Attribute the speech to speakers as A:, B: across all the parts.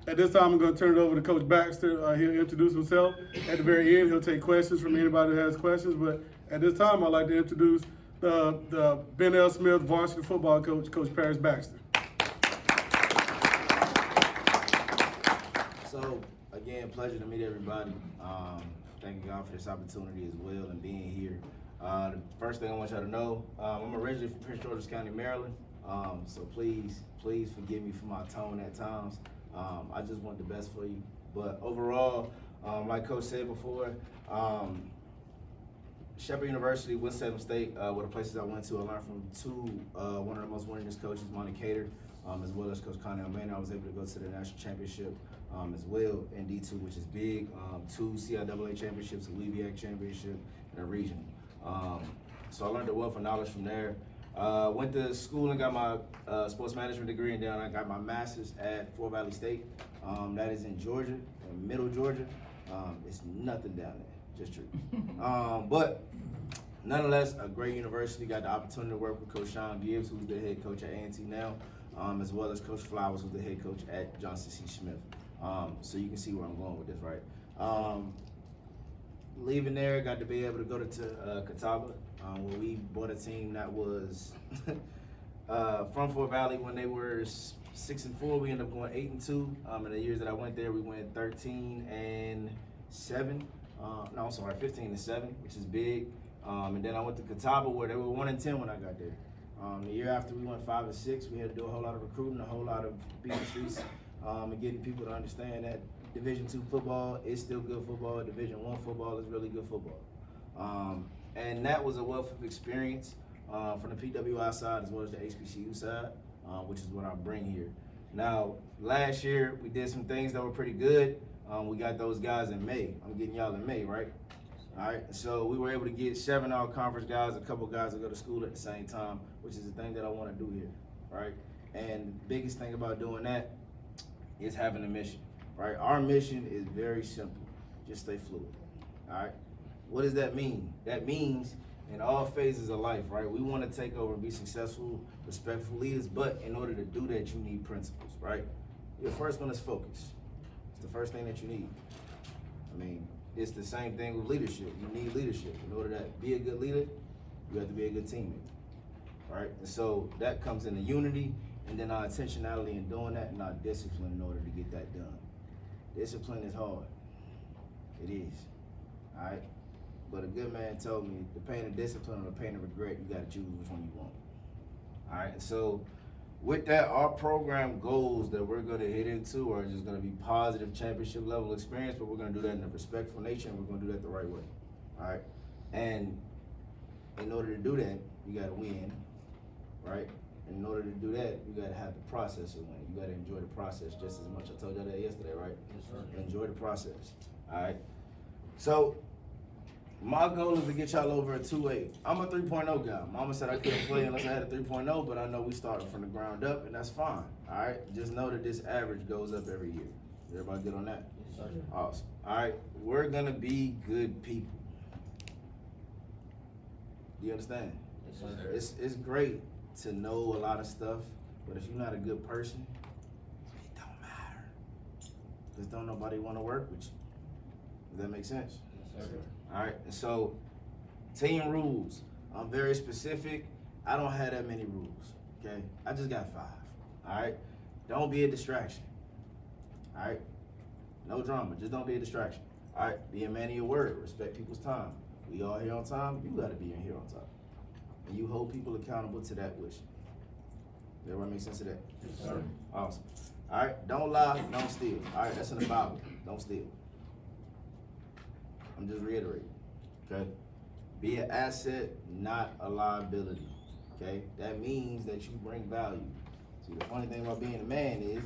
A: At this time, I'm going to turn it over to Coach Baxter. He'll introduce himself. At the very end, he'll take questions from anybody that has questions. But at this time, I'd like to introduce the Ben L. Smith varsity football coach, Coach Parris Baxter.
B: So, again, pleasure to meet everybody. Thank you God for this opportunity as well and being here. The first thing I want y'all to know, I'm originally from Prince George's County, Maryland. So please forgive me for my tone at times. I just want the best for you. But overall, like Coach said before, Shepherd University, Winston State were the places I went to. I learned from one of the most winningest coaches, Monty Cater, as well as Coach Connell Mann. I was able to go to the national championship as well in D2, which is big. 2 CIAA championships, a WEBIAC championship, and a regional. So I learned a wealth of knowledge from there. Went to school and got my sports management degree, and then I got my master's at Fort Valley State. That is in Georgia, in middle Georgia. It's nothing down there, just true. But nonetheless, a great university. Got the opportunity to work with Coach Sean Gibbs, who's the head coach at A&T now, as well as Coach Flowers, who's the head coach at Johnson C. Smith. So you can see where I'm going with this, right? Leaving there, got to be able to go to Catawba, where we bought a team that was from Fort Valley when they were 6-4. We ended up going 8-2. In the years that I went there, we went 13-7. No, I'm sorry, 15-7, which is big. And then I went to Catawba, where they were 1-10 when I got there. The year after, we went 5-6. We had to do a whole lot of recruiting, a whole lot of beating the streets, and getting people to understand that Division II football is still good football. Division I football is really good football. And that was a wealth of experience from the PWI side as well as the HBCU side, which is what I bring here. Now, last year, we did some things that were pretty good. We got those guys in May. I'm getting y'all in May, right? All right, so we were able to get 7 all-conference guys, a couple guys that go to school at the same time, which is the thing that I want to do here, right? And the biggest thing about doing that is having a mission. Right, our mission is very simple. Just stay fluid. All right. What does that mean? That means in all phases of life, right? We want to take over and be successful, respectful leaders, but in order to do that, you need principles, right? The first one is focus. It's the first thing that you need. I mean, it's the same thing with leadership. You need leadership. In order to be a good leader, you have to be a good teammate, right? And so that comes into unity, and then our intentionality in doing that, and our discipline in order to get that done. Discipline is hard. It is. All right? But a good man told me the pain of discipline or the pain of regret, you got to choose which one you want. All right? And so with that, our program goals that we're going to hit into are just going to be positive championship level experience, but we're going to do that in a respectful nature, and we're going to do that the right way. All right? And in order to do that, you got to win. Right? And in order to do that, you got to have the process of winning. You got to enjoy the process just as much. I told y'all that yesterday, right?
C: Yes, sir.
B: Enjoy the process. All right? So, my goal is to get y'all over a 2.8. I'm a 3.0 guy. Mama said I couldn't play unless I had a 3.0, but I know we started from the ground up, and that's fine. All right? Just know that this average goes up every year. Everybody good on that?
C: Yes, sir.
B: Awesome. All right? We're going to be good people. Do you understand?
C: Yes, sir.
B: It's great to know a lot of stuff, but if you're not a good person, it don't matter. Because don't nobody want to work with you. Does that make sense?
C: Yes, sir.
B: All right, and so team rules. I'm very specific. I don't have that many rules, okay? I just got 5, all right? Don't be a distraction, all right? No drama, just don't be a distraction. All right, be a man of your word, respect people's time. We all here on time, you gotta be in here on time. And you hold people accountable to that wish. Does everybody make sense of that?
C: Yes, sir.
B: Awesome. All right, don't lie, don't steal. All right, that's in the Bible. Don't steal. I'm just reiterating, okay? Be an asset, not a liability, okay? That means that you bring value. See, the funny thing about being a man is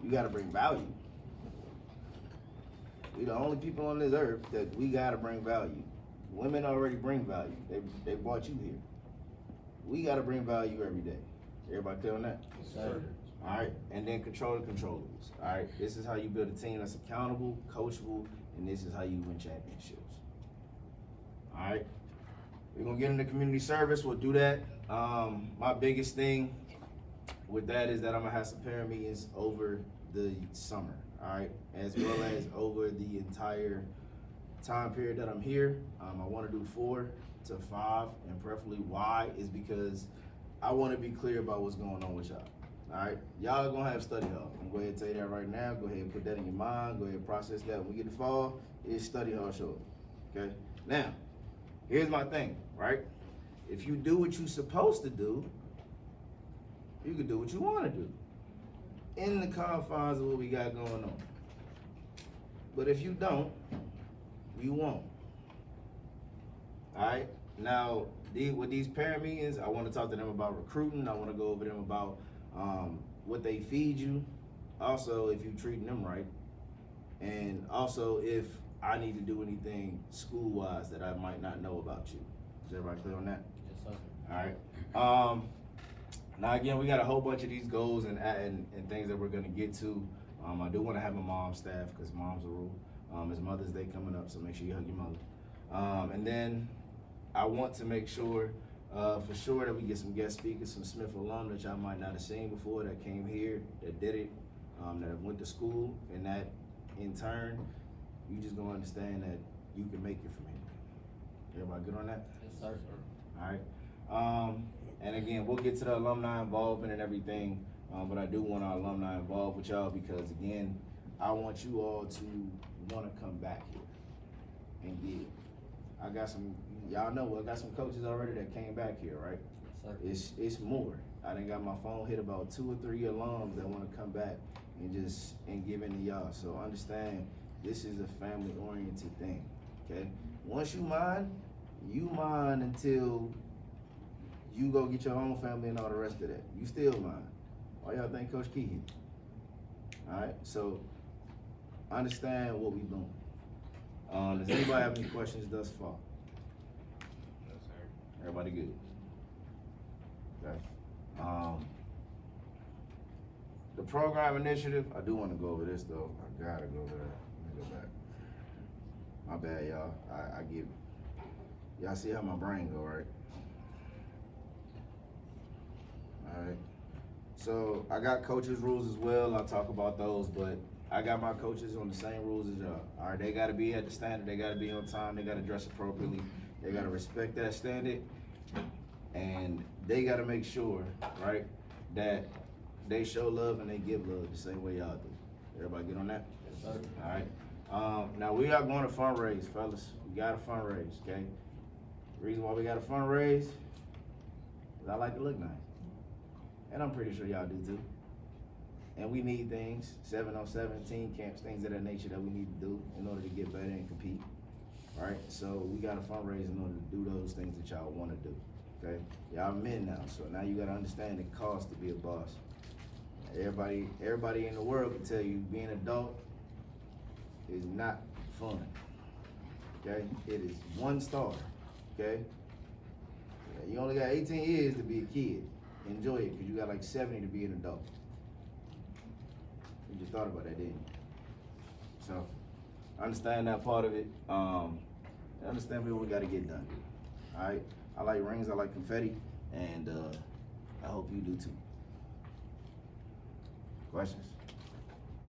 B: you gotta bring value. We the only people on this earth that we gotta bring value. Women already bring value. They brought you here. We gotta bring value every day. Everybody clear on that?
C: Yes, sir.
B: All right, and then control the controllables. All right, this is how you build a team that's accountable, coachable, and this is how you win championships. All right, we're gonna get into community service. We'll do that. My biggest thing with that is that I'm gonna have some parent meetings over the summer, all right, as well as over the entire time period that I'm here. I want to do 4 to 5, and preferably why is because I want to be clear about what's going on with y'all. All right, y'all are gonna have study hall. I'm gonna go ahead and tell you that right now. Go ahead and put that in your mind. Go ahead and process that. When we get to fall, it's study hall show. Okay. Now, here's my thing. Right. If you do what you're supposed to do, you can do what you want to do in the confines of what we got going on. But if you don't, you won't. All right. Now, with these parent meetings, I want to talk to them about recruiting. I want to go over them about what they feed you. Also, if you're treating them right. And also, if I need to do anything school-wise that I might not know about you. Is everybody clear on that?
C: Yes, sir.
B: All right. Now, again, we got a whole bunch of these goals and things that we're going to get to. I do want to have a mom staff because mom's a rule. It's Mother's Day coming up, so make sure you hug your mother. And then I want to make sure, for sure, that we get some guest speakers, some Smith alum that y'all might not have seen before that came here, that did it, that went to school, and that, in turn, you just gonna understand that you can make it from here. Everybody good on that?
C: Yes, sir.
B: All right. And again, we'll get to the alumni involvement and everything, but I do want our alumni involved with y'all because, again, I want you all to want to come back here and give. I got some, y'all know, I got some coaches already that came back here, right?
C: Yes, sir.
B: It's more. I done got my phone hit about 2 or 3 alums that want to come back and give in to y'all. So understand, this is a family-oriented thing, okay? Once you mine until you go get your own family and all the rest of that. You still mine. Why y'all think Coach Key here? All right, so understand what we doing. Does anybody have any questions thus far?
C: Yes, sir.
B: Everybody good? Okay. The program initiative, I do want to go over this though. I gotta go over that. Let me go back. My bad, y'all. I get it. Y'all see how my brain go, right? All right. So I got coaches' rules as well. I'll talk about those, but I got my coaches on the same rules as y'all. All right, they got to be at the standard. They got to be on time. They got to dress appropriately. They got to respect that standard, and they got to make sure, right, that they show love and they give love the same way y'all do. Everybody get on that?
C: Yes, sir.
B: All right. Now we are going to fundraise, fellas. We got to fundraise, okay? The reason why we got to fundraise is I like to look nice, and I'm pretty sure y'all do too. And we need things, 7-on-7 team camps, things of that nature that we need to do in order to get better and compete. All right, so we got to fundraise in order to do those things that y'all want to do. Okay, y'all men now, so now you got to understand the cost to be a boss. Everybody in the world can tell you being an adult is not fun. Okay, it is 1 star. Okay, you only got 18 years to be a kid. Enjoy it, because you got like 70 to be an adult. You just thought about that, didn't you? So, understand that part of it. Understand what we got to get done. All right? I like rings, I like confetti, and I hope you do too. Questions?